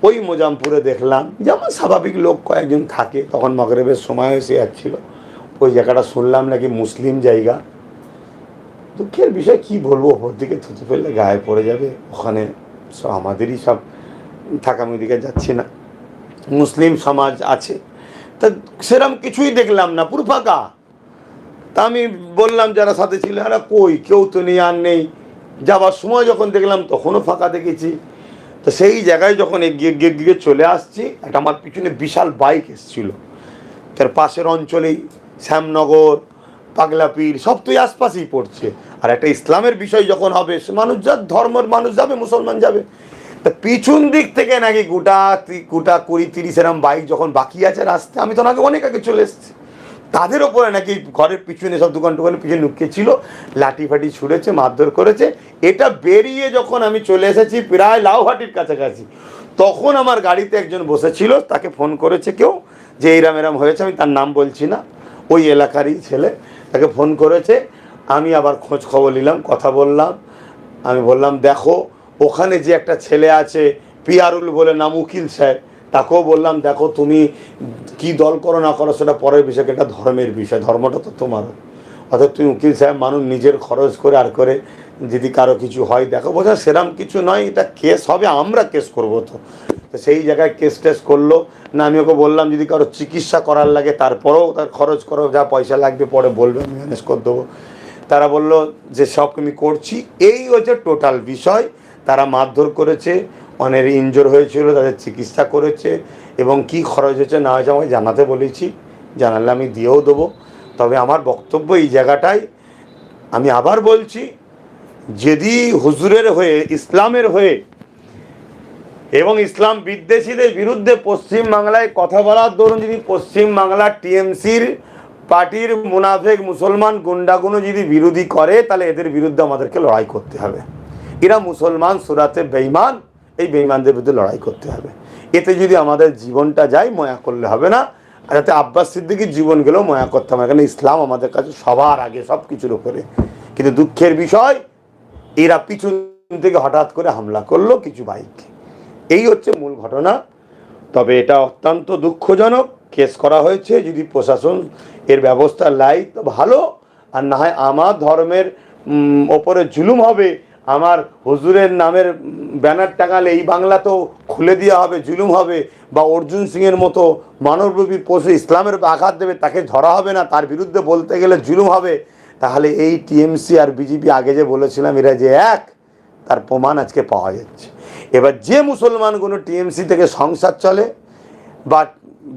ওই মোজামপুরে দেখলাম যেমন স্বাভাবিক লোক কয়েকজন থাকে, তখন মাগরিবের সময় এসে যাচ্ছিল, ওই জায়গাটা শুনলাম নাকি মুসলিম জায়গা। দুঃখের বিষয় কি বলবো, ওপর দিকে থুতু ফেললে গায়ে পড়ে যাবে, ওখানে সব আমাদেরই সব থাকা, আমি দিকে যাচ্ছি না, মুসলিম সমাজ আছে, তা সেরকম কিছুই দেখলাম না, পুরো ফাঁকা। তা আমি বললাম যারা সাথে ছিল, এরা কই, কেউ তো নেই, আর নেই। যাবার সময় যখন দেখলাম তখনও ফাঁকা দেখেছি। তো সেই জায়গায় যখন এগিয়ে চলে আসছি, একটা আমার পিছনে বিশাল বাইক এসেছিল, তার পাশের অঞ্চলেই শ্যামনগর, পাগলাপীর সব তো আশপাশেই পড়ছে। আর একটা ইসলামের বিষয় যখন হবে, সে মানুষ যার ধর্মের মানুষ যাবে, মুসলমান যাবে। তা পিছন দিক থেকে নাকি গোটা 20-30 এরম বাইক যখন বাকি আছে রাস্তায়, আমি তো নাকি অনেক আগে চলে এসেছি, তাদের ওপরে নাকি ঘরের পিছনে সব দোকানের পিছনে লুকিয়ে ছিল, লাঠি ফাটি ছুঁড়েছে, মারধর করেছে। এটা বেরিয়ে যখন আমি চলে এসেছি প্রায় লাউহাটির কাছাকাছি, তখন আমার গাড়িতে একজন বসেছিল, তাকে ফোন করেছে কেউ যে এইরাম এরাম হয়েছে, আমি তার নাম বলছি না, ওই এলাকারই ছেলে, তাকে ফোন করেছে। আমি আবার খোঁজ খবর নিলাম, কথা বললাম। আমি বললাম দেখো, ওখানে যে একটা ছেলে আছে পিয়ারুল বলে নাম, উকিল সাহেব, তাকেও বললাম দেখো তুমি কি দল করো না করো সেটা পরের বিষয়, এটা ধর্মের বিষয়, ধর্মটা তো তোমারও। অর্থাৎ তুমি উকিল সাহেব মানুষ, নিজের খরচ করে আর করে যদি কারো কিছু হয় দেখো, বোঝা সেরম কিছু নয়, এটা কেস হবে, আমরা কেস করবো। তো সেই জায়গায় কেস টেস করলো না। আমি ওকে বললাম যদি কারো চিকিৎসা করার লাগে তারপরেও তার খরচ করো, যা পয়সা লাগবে পরে বলবে, আমি ম্যানেজ করে দেবো। তারা বললো যে সব আমি করছি। এই হচ্ছে টোটাল বিষয়। তারা মারধর করেছে, অনেক ইনজোর হয়েছিল, তাদের চিকিৎসা করেছে, এবং কি খরচ হয়েছে না হয়েছে আমাকে জানাতে বলেছি, জানালে আমি দিয়েও দেবো। তবে আমার বক্তব্য এই জায়গাটায়, আমি আবার বলছি, যদি হুজুরের হয়ে, ইসলামের হয়ে এবং ইসলাম বিদ্বেষীদের বিরুদ্ধে পশ্চিমবাংলায় কথা বলার দরুন যদি পশ্চিমবাংলার টিএমসির পার্টির মুনাফেক মুসলমান গুন্ডাগুলো যদি বিরোধী করে, তাহলে এদের বিরুদ্ধে আমাদেরকে লড়াই করতে হবে। এরা মুসলমান সুরাতে বেঈমান, এই বেঈমানদের বিরুদ্ধে লড়াই করতে হবে। এতে যদি আমাদের জীবনটা যায়, ময়া করলে হবে না। আর যাতে আব্বাস সিদ্দিকীর জীবন গেলেও ময়া করতে হবে, কারণ ইসলাম আমাদের কাছে সবার আগে, সব কিছুর উপরে। কিন্তু দুঃখের বিষয়, এরা পিছু থেকে হঠাৎ করে হামলা করলো কিছু বাইক। এই হচ্ছে মূল ঘটনা। তবে এটা অত্যন্ত দুঃখজনক, কেস করা হয়েছে। যদি প্রশাসন এর ব্যবস্থা নেয় তো ভালো, আর না হয় আমার ধর্মের ওপরে জুলুম হবে, আমার হুজুরের নামের ব্যানার টাঙালে এই বাংলা তো খুলে দেওয়া হবে, জুলুম হবে। বা অর্জুন সিংয়ের মতো মানবরূপী পশু ইসলামের আঘাত দেবে, তাকে ধরা হবে না, তার বিরুদ্ধে বলতে গেলে জুলুম হবে। তাহলে এই টিএমসি আর বিজেপি আগে যে বলেছিলাম এরা যে এক, তার প্রমাণ আজকে পাওয়া যাচ্ছে। এবার যে মুসলমানগুলো টিএমসি থেকে সংসার চলে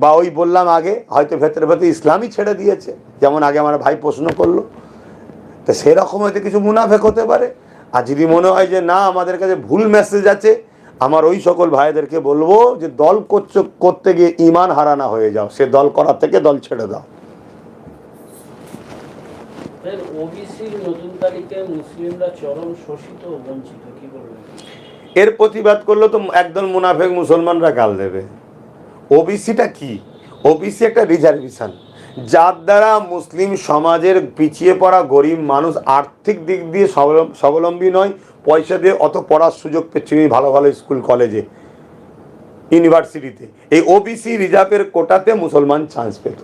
বা ওই বললাম আগে হয়তো ভেতরে ভেতরে ইসলামই ছেড়ে দিয়েছে, যেমন আগে আমার ভাই প্রশ্ন করলো, তো সেরকম হয়তো কিছু মুনাফেক হতে পারে। আর যদি মনে হয় যে না আমাদের কাছে ভুল মেসেজ আছে, আমার ওই সকল ভাইদেরকে বলবো যে দল করতে গিয়ে ইমান হারানা হয়ে যাও, সে দল করার থেকে দল ছেড়ে দাও। ওবিসির নতুন তালিকে মুসলিমরা চরম শোষিত ও বঞ্চিত, কি বলবেন? এর প্রতিবাদ করলে তো একদল মুনাফেক মুসলমানরা গাল দেবে। ওবিসিটা কি? ওবিসি একটা রিজার্ভেশন, যার দ্বারা মুসলিম সমাজের পিছিয়ে পড়া গরিব মানুষ আর্থিক দিক দিয়ে স্বাবলম্বী নয়, পয়সা দিয়ে অত পড়ার সুযোগ পেচ্ছে ভালো ভালো স্কুল কলেজে ইউনিভার্সিটিতে। এই ওবিসি রিজার্ভের কোটাতে মুসলমান চান্স পেত।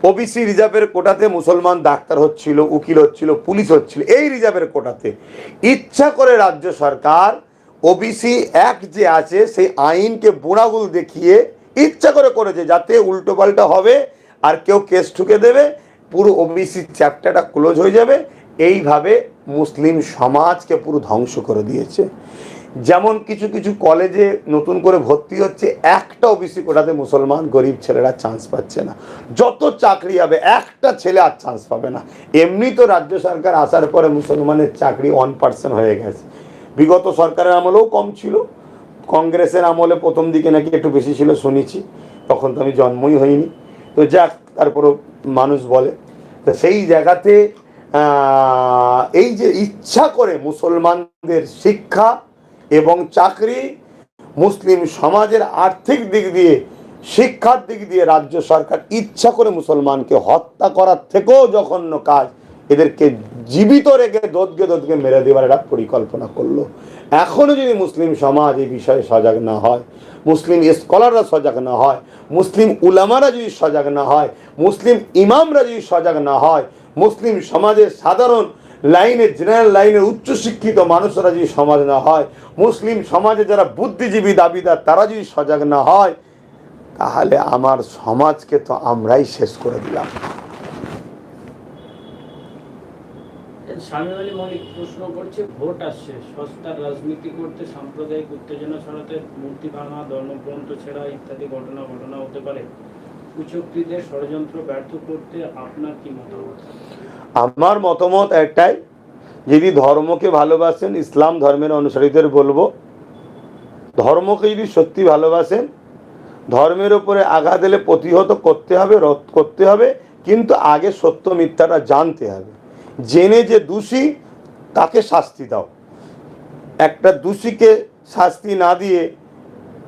ওবিসি রিজার্ভের কোটাতে মুসলমান ডাক্তার হচ্ছিল, উকিল হচ্ছিল, পুলিশ হচ্ছিল, এই রিজার্ভের কোটাতে। ইচ্ছা করে রাজ্য সরকার ওবিসি অ্যাক্ট যে আছে সেই আইনকে বুড়াগুল দেখিয়ে ইচ্ছা করে করেছে, যাতে উল্টো পাল্টা হবে আর কেউ কেস ঠুকে দেবে, পুরো ওবিসি চ্যাপ্টারটা ক্লোজ হয়ে যাবে। এইভাবে মুসলিম সমাজকে পুরো ধ্বংস করে দিয়েছে। যেমন কিছু কিছু কলেজে নতুন করে ভর্তি হচ্ছে, একটা ওবিসি কোটাতে মুসলমান গরিব ছেলেরা চান্স পাচ্ছে না। যত চাকরি হবে একটা ছেলে আর চান্স পাবে না। এমনি তো রাজ্য সরকার আসার পরে মুসলমানের চাকরি 1% হয়ে গেছে। বিগত সরকারের আমলেও কম ছিল, কংগ্রেসের আমলে প্রথম দিকে নাকি একটু বেশি ছিল শুনেছি, তখন তো আমি জন্মই হইনি। তো যাক, তারপরও মানুষ বলে। তো সেই জায়গাতে এই যে ইচ্ছা করে মুসলমানদের শিক্ষা এবং চাকরি, মুসলিম সমাজের আর্থিক দিক দিয়ে, শিক্ষার দিক দিয়ে রাজ্য সরকার ইচ্ছা করে মুসলমানকে হত্যা করার থেকেও জঘন্য কাজ, এদেরকে জীবিত রেখে দোদকে মেরে দেওয়ার একটা পরিকল্পনা করলো। এখনও যদি মুসলিম সমাজ এই বিষয়ে সজাগ না হয়, মুসলিম স্কলাররা সজাগ না হয়, মুসলিম উলামারা যদি সজাগ না হয়, মুসলিম ইমামরা যদি সজাগ না হয়, মুসলিম সমাজের সাধারণ লাইনে, জেনারেল লাইনের উচ্চশিক্ষিত মানুষরা যদি সমাজ না হয়, মুসলিম সমাজে যারা বুদ্ধিজীবী দাবিদার তারা যদি সজাগ না হয়, তাহলে আমার সমাজকে তো আমরাই শেষ করে দিলাম। শামীম আলী মল্লিক প্রশ্ন করছে, ভোট আসছে, সস্তার রাজনীতি করতে, সাম্প্রদায়িক উত্তেজনা ছড়াতে, মূর্তি ভাঙা, ধর্মগ্রন্থ ছেঁড়া ইত্যাদি ঘটনা হতে পারে। কুচক্রীদের ষড়যন্ত্র ব্যর্থ করতে আপনার কি মতামত? আমার মতামত একটাই, যদি ধর্মকে ভালোবাসেন, ইসলাম ধর্মের অনুসারীদের বলবো, ধর্মকে যদি সত্যি ভালোবাসেন, ধর্মের উপরে আঘাত দিলে প্রতিহত করতে হবে, রোধ করতে হবে, কিন্তু আগে সত্য মিথ্যাটা জানতে হবে। জেনে যে দোষী তাকে শাস্তি দাও। একটা দোষীকে শাস্তি না দিয়ে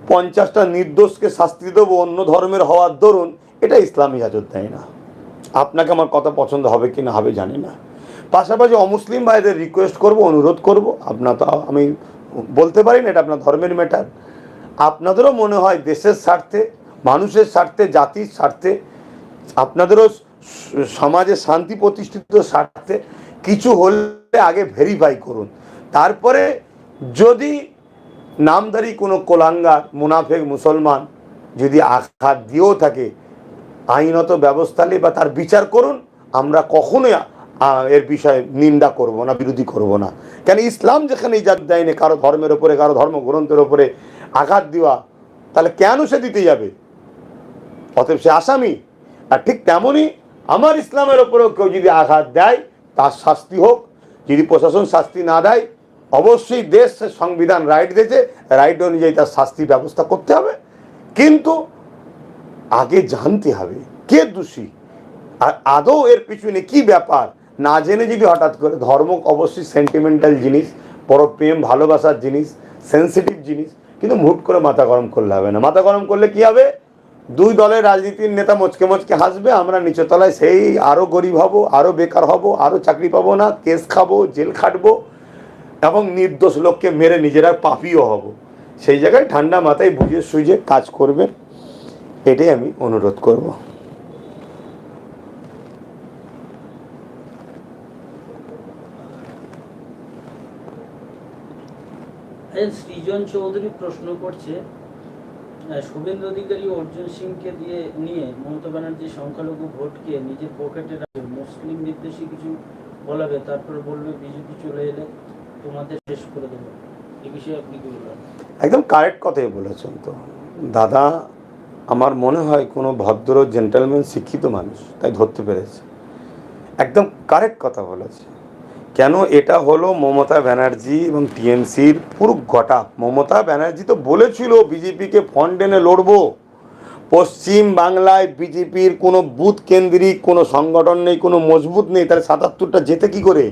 50টা নির্দোষকে শাস্তি দেবো অন্য ধর্মের হওয়ার দরুন, এটা ইসলাম ইজাজত দেয় না। আপনাকে আমার কথা পছন্দ হবে কি না হবে জানি না। পাশাপাশি অমুসলিম ভাইদের রিকোয়েস্ট করব, অনুরোধ করব, আপনার তো আমি বলতে পারি না, এটা আপনার ধর্মের ম্যাটার। আপনাদেরও মনে হয় দেশের স্বার্থে, মানুষের স্বার্থে, জাতির স্বার্থে, আপনাদেরও সমাজে শান্তি প্রতিষ্ঠিত স্বার্থে কিছু হলে আগে ভেরিফাই করুন। তারপরে যদি নামধারী কোনো কোলাঙ্গার মুনাফেক মুসলমান যদি আঘাত দিয়েও থাকে, আইনত ব্যবস্থা নিয়ে বা তার বিচার করুন। আমরা কখনোই এর বিষয়ে নিন্দা করব না, বিরোধী করব না। কেন ইসলাম যেখানে ইজাজত দেয়নি কারো ধর্মের ওপরে, কারো ধর্মগ্রন্থের ওপরে আঘাত দেওয়া, তাহলে কেন সে দিতে যাবে? অতএব সে আসামি। আর ঠিক তেমনই আমার ইসলামের ওপরেও কেউ যদি আঘাত দেয় তার শাস্তি হোক। যদি প্রশাসন শাস্তি না দেয়, অবশ্যই দেশ সংবিধান রাইট দিয়েছে, রাইট অনুযায়ী তার শাস্তি ব্যবস্থা করতে হবে। কিন্তু আগে জানতে হবে কে দোষী আর আদৌ এর পিছনে কি ব্যাপার। না জেনে যদি হঠাৎ করে, ধর্ম অবশ্যই সেন্টিমেন্টাল জিনিস, বড় প্রেম ভালোবাসার জিনিস, সেন্সিটিভ জিনিস, কিন্তু হুট করে মাথা গরম করলে হবে না। মাথা গরম করলে কি হবে? দুই দলের রাজনীতির নেতা মচকে মচকে হাসবে, আমরা নিচের তলায় সেই আরও গরিব হব, আরও বেকার হব, আরও চাকরি পাবো না, কেস খাবো, জেল খাটবো। এবং নির্দোষ লোককে মেরে নিজেরা পাপীও হব। সেই জায়গায় ঠান্ডা মাথায় বুঝে সুঝে কাজ করবেন, এটাই আমি অনুরোধ করব। সৃজন চৌধুরী প্রশ্ন করছে, শুভেন্দু অধিকারী অর্জুন সিংকে নিয়ে মমতা ব্যানার্জি সংখ্যালঘু ভোটকে নিজের পকেটে রাখবে, মুসলিম বিদ্বেষী কিছু বলাবে, তারপর বলবে বিজেপি চলে এলে তোমাদের শেষ করে দেবো। এই বিষয়ে আপনি কি বলবেন? একদম কারেক্ট কথাই বলেছেন। তো দাদা আমার মনে হয় কোনো ভদ্র জেন্টলম্যান শিক্ষিত মানুষ, তাই ধরতে পেরেছে। একদম কারেক্ট কথা বলেছে। কেন এটা হলো মমতা ব্যানার্জি এবং টিএমসির পুরো ঘটা। মমতা ব্যানার্জি তো বলেছিল বিজেপিকে ফন্ড এনে লড়বো। পশ্চিম বাংলায় বিজেপির কোনো বুথ কেন্দ্রিক কোনো সংগঠন নেই, কোনো মজবুত নেই, তাহলে ৭৭টা যেতে কি করে,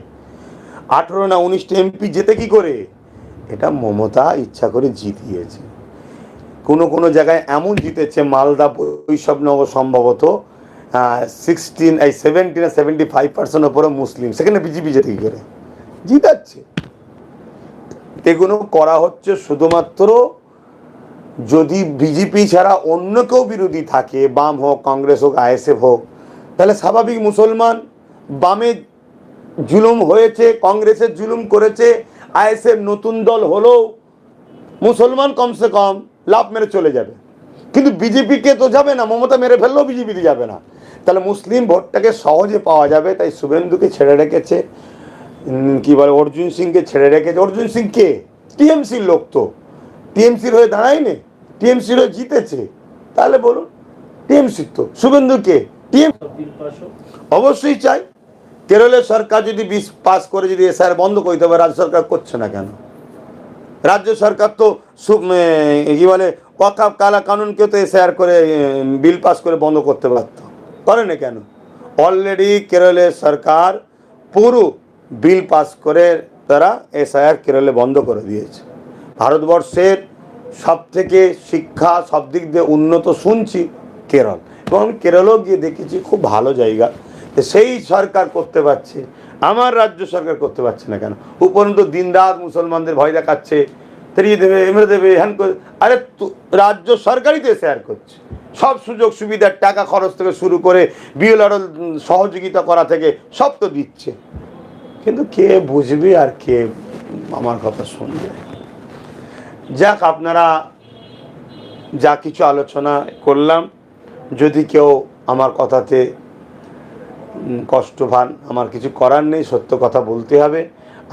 18 না 19টা এমপি যেতে কি করে? এটা মমতা ইচ্ছা করে জিতিয়েছে। কোনো জায়গায় এমন জিতেছে, মালদা বৈষ্ণবনগর সম্ভবত 75% ওপরে মুসলিম, সেখানে বিজেপি যেতে কি করে জিতাচ্ছে। এগুলো করা হচ্ছে শুধুমাত্র যদি বিজেপি ছাড়া অন্য কেউ বিরোধী থাকে, বাম হোক, কংগ্রেস হোক, আইএসএফ হোক, তাহলে স্বাভাবিক মুসলমান, বামে জুলুম হয়েছে, কংগ্রেসের জুলুম করেছে, আইএসএফ নতুন দল হলেও মুসলমান কমসে কম লাভ মেরে চলে যাবে। কিন্তু বিজেপিকে তো যাবে না, মমতা মেরে ফেললেও বিজেপিতে যাবে না। তাহলে মুসলিম ভোটটাকে সহজে পাওয়া যাবে, তাই শুভেন্দুকে ছেড়ে রেখেছে, কি বলে অর্জুন সিংকে ছেড়ে রেখেছে। অর্জুন সিং কে? টিএমসির লোক, তো টিএমসির হয়ে দাঁড়ায়নি, টিএমসির হয়ে জিতেছে। তাহলে বলুন টিএমসির তো শুভেন্দু কে? অবশ্যই চাই। কেরলের সরকার যদি বিল পাস করে যদি এসআইআর বন্ধ করতে হবে, রাজ্য সরকার করছে না কেন? রাজ্য সরকার তো কি বলে ওয়াকফ কালা কানুনকে তো এসআইআর করে বিল পাস করে বন্ধ করতে পারত, করে না কেন? অলরেডি কেরলের সরকার পুরো বিল পাস করে তারা এসআইআর কেরলে বন্ধ করে দিয়েছে। ভারতবর্ষের সব থেকে শিক্ষা সব দিক দিয়ে উন্নত শুনছি কেরল, এবং আমি কেরলেও গিয়ে দেখেছি খুব ভালো জায়গা। সেই সরকার করতে পারছে, আমার রাজ্য সরকার করতে পারছে না কেন? উপরন্তু দিন রাত মুসলমানদের ভয় দেখাচ্ছে, তেরিয়ে দেবে, এমরে দেবে, হ্যান করে। আরে রাজ্য সরকারই তো শেয়ার করছে, সব সুযোগ সুবিধার টাকা খরচ থেকে শুরু করে বিএলআর সহযোগিতা করা থেকে সব তো দিচ্ছে। কিন্তু কে বুঝবে আর কে আমার কথা শুনবে? যাক, আপনারা যা কিছু আলোচনা করলাম, যদি কেউ আমার কথাতে কষ্ট পান, আমার কিছু করার নেই, সত্য কথা বলতে হবে।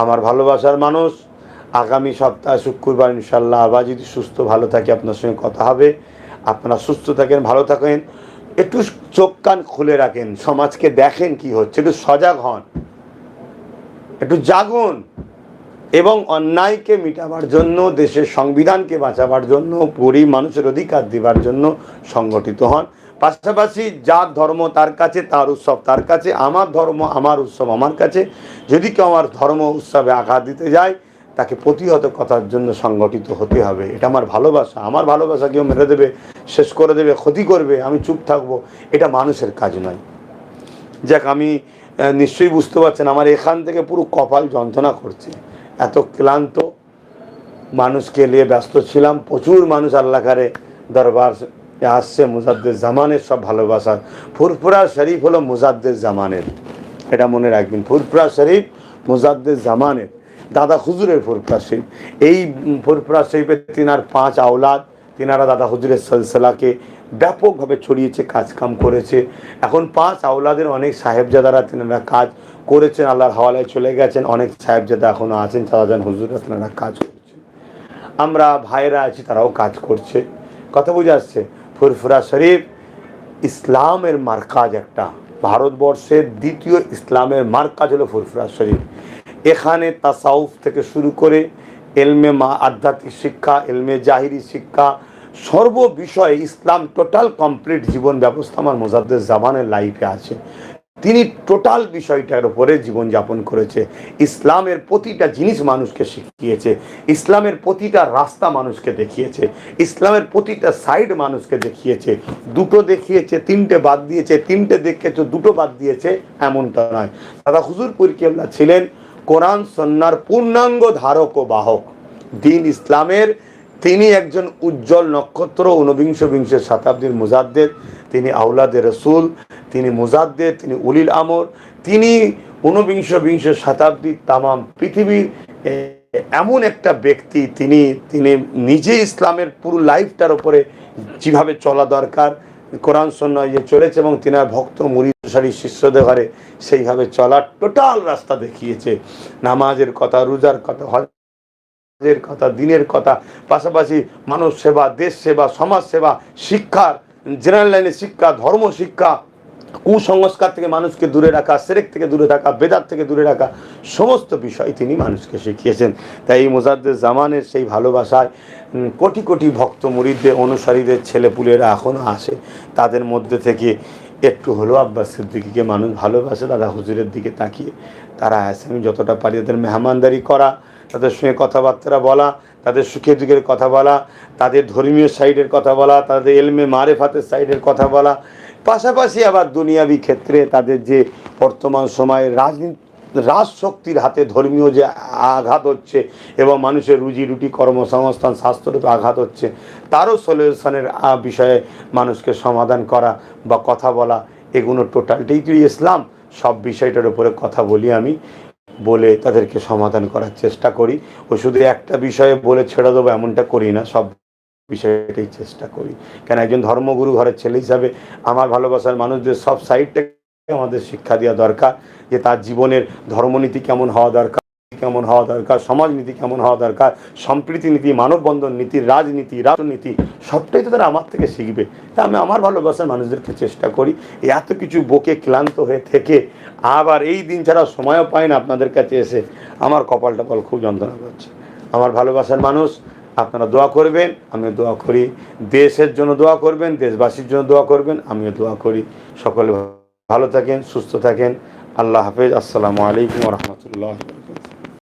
আমার ভালোবাসার মানুষ, আগামী সপ্তাহে শুক্রবার ইনশাল্লাহ আবার যদি সুস্থ ভালো থাকি আপনার সঙ্গে কথা হবে। আপনারা সুস্থ থাকেন, ভালো থাকেন, একটু চোখ কান খুলে রাখেন, সমাজকে দেখেন কি হচ্ছে, একটু সজাগ হন, একটু জাগুন, এবং অন্যায়কে মিটাবার জন্য, দেশের সংবিধানকে বাঁচাবার জন্য, গরিব মানুষের অধিকার দেবার জন্য সংগঠিত হন। পাশাপাশি যার ধর্ম তার কাছে তার উৎসব তার কাছে, আমার ধর্ম আমার উৎসব আমার কাছে। যদি কেউ আমার ধর্ম উৎসবে আঘাত দিতে যায়, তাকে প্রতিহত করার জন্য সংগঠিত হতে হবে। এটা আমার ভালোবাসা। আমার ভালোবাসা কেউ মেরে দেবে, শেষ করে দেবে, ক্ষতি করবে, আমি চুপ থাকবো, এটা মানুষের কাজ নয়। যাক, আমি নিশ্চয়ই বুঝতে পারছেন আমার এখান থেকে পুরো কপাল যন্ত্রণা করছে, এত ক্লান্ত, মানুষকে নিয়ে ব্যস্ত ছিলাম। প্রচুর মানুষ আল্লাহকারে দরবার আসছে, মুজাদ্দেদ জামানের সব ভালোবাসার। ফুরফুরা শরীফ হলো মুজাদ্দেদ জামানের, এটা মনে রাখবেন। ফুরফুরা শরীফ মুজাদ্দেদ জামানের, দাদা হুজুরের ফুরফুরা শরীফ। এই ফুরফুরা শরীফের তিনার 5 আওলাদ, তিনারা দাদা হুজুরের সিলসিলাকে ব্যাপকভাবে ছড়িয়েছে, কাজকাম করেছে। এখন 5 আওলাদের অনেক সাহেবজাদারা তিনারা কাজ করেছেন, আল্লাহর হাওয়ালায় চলে গেছেন। অনেক সাহেবজাদা এখনও আছেন, চাচাজান হুজুররা তিনারা কাজ করছেন। আমরা ভাইরা আছি, তারাও কাজ করছে। কথা বুঝে আসছে? ফুরফুরা শরীফ ইসলামের মার্কাজ, একটা ভারতবর্ষের দ্বিতীয় ইসলামের মার্কাজ হলো ফুরফুরা শরীফ। এখানে তাসাউফ থেকে শুরু করে এলমে আধ্যাত্মিক শিক্ষা, এলমে জাহিরি শিক্ষা, সর্ব বিষয়ে ইসলাম টোটাল কমপ্লিট জীবন ব্যবস্থা আমার মুজাদ্দেদ জামানের লাইফে আছে। তিনি টোটাল বিষয়টার উপরে জীবনযাপন করেছে। ইসলামের প্রতিটা জিনিস মানুষকে শিখিয়েছে, ইসলামের প্রতিটা রাস্তা মানুষকে দেখিয়েছে, ইসলামের প্রতিটা সাইড মানুষকে দেখিয়েছে। 2টো দেখিয়েছে, 3টে বাদ দিয়েছে, 3টে দেখিয়েছে, 2টো বাদ দিয়েছে, এমনটা নয়। দাদা হুজুর পীর কেবলা ছিলেন কোরআন সন্ন্যার পূর্ণাঙ্গ ধারক ও বাহক, দিন ইসলামের তিনি একজন উজ্জ্বল নক্ষত্র, ঊনবিংশ বিংশ শতাব্দীর মুজাদ্দেদ, তিনি আউলাদে রসুল, তিনি মুজাদ্দেদ, তিনি উলিল আমর, তিনি ঊনবিংশ বিংশ শতাব্দীর তামাম পৃথিবীর এমন একটা ব্যক্তি, তিনি নিজে ইসলামের পুরো লাইফটার উপরে যেভাবে চলা দরকার কোরআন সুন্নাহ যে চলেছে এবং তিনার ভক্ত মুরিদশালী শিষ্যদের ঘরে সেইভাবে চলার টোটাল রাস্তা দেখিয়েছে। নামাজের কথা, রোজার কথা, হজের কথা, দিনের কথা, পাশাপাশি মানব সেবা, দেশ সেবা, সমাজ সেবা, শিক্ষার জেনারেল লাইনের শিক্ষা, ধর্ম শিক্ষা, কুসংস্কার থেকে মানুষকে দূরে রাখা, শিরক থেকে দূরে থাকা, বেদাত থেকে দূরে রাখা, সমস্ত বিষয় তিনি মানুষকে শিখিয়েছেন। তাই এই মুজাদ্দেদ জামানের সেই ভালোবাসায় কোটি কোটি ভক্ত মুরিদদের, অনুসারীদের ছেলেপুলেরা এখনও আসে। তাদের মধ্যে থেকে একটু হলেও আব্বাস সিদ্দিকীকে মানুষ ভালোবাসে, দাদা হুজুরের দিকে তাকিয়ে তারা আসে। আমি যতটা পারি তাদের মেহমানদারি করা, তাদের সঙ্গে কথাবার্তা বলা, তাদের সুখে দুঃখের কথা বলা, তাদের ধর্মীয় সাইডের কথা বলা, তাদের এলমে মারেফাতের সাইডের কথা বলা, পাশাপাশি আবার দুনিয়াবি ক্ষেত্রে তাদের যে বর্তমান সময়ে রাজশক্তির হাতে ধর্মীয় যে আঘাত হচ্ছে এবং মানুষের রুজি রুটি, কর্মসংস্থান, স্বাস্থ্যের উপর আঘাত হচ্ছে, তারও সলিউশনের বিষয়ে মানুষকে সমাধান করা বা কথা বলা, এগুলো টোটালটাই তো ইসলাম। সব বিষয়টার উপরে কথা বলি আমি, বলে তাদেরকে সমাধান করার চেষ্টা করি। ও শুধু একটা বিষয়ে বলে ছেড়ে দেবো এমনটা করি না, সব বিষয়টাই চেষ্টা করি। কেন একজন ধর্মগুরু ঘরের ছেলে হিসাবে আমার ভালোবাসার মানুষদের সব সাইডটাকে আমাদের শিক্ষা দেওয়া দরকার, যে তার জীবনের ধর্মনীতি কেমন হওয়া দরকার, কেমন হওয়া দরকার, সমাজনীতি কেমন হওয়া দরকার, সম্প্রীতি নীতি, মানববন্ধন নীতি, রাজনীতি, রাজনীতি, সবটাই তো তারা আমার থেকে শিখবে। তা আমি আমার ভালোবাসার মানুষদেরকে চেষ্টা করি এত কিছু বকে ক্লান্ত হয়ে থেকে আবার এই দিন ছাড়া সময়ও পায় না আপনাদের কাছে এসে, আমার কপালটা খুব যন্ত্রণা করছে। আমার ভালোবাসার মানুষ, আপনারা দোয়া করবেন, আমিও দোয়া করি, দেশের জন্য দোয়া করবেন, দেশবাসীর জন্য দোয়া করবেন, আমিও দোয়া করি। সকলে ভালো থাকেন, সুস্থ থাকেন। আল্লাহ হাফেজ। আসসালামু আলাইকুম ওয়া রাহমাতুল্লাহি ওয়া বারাকাতুহু।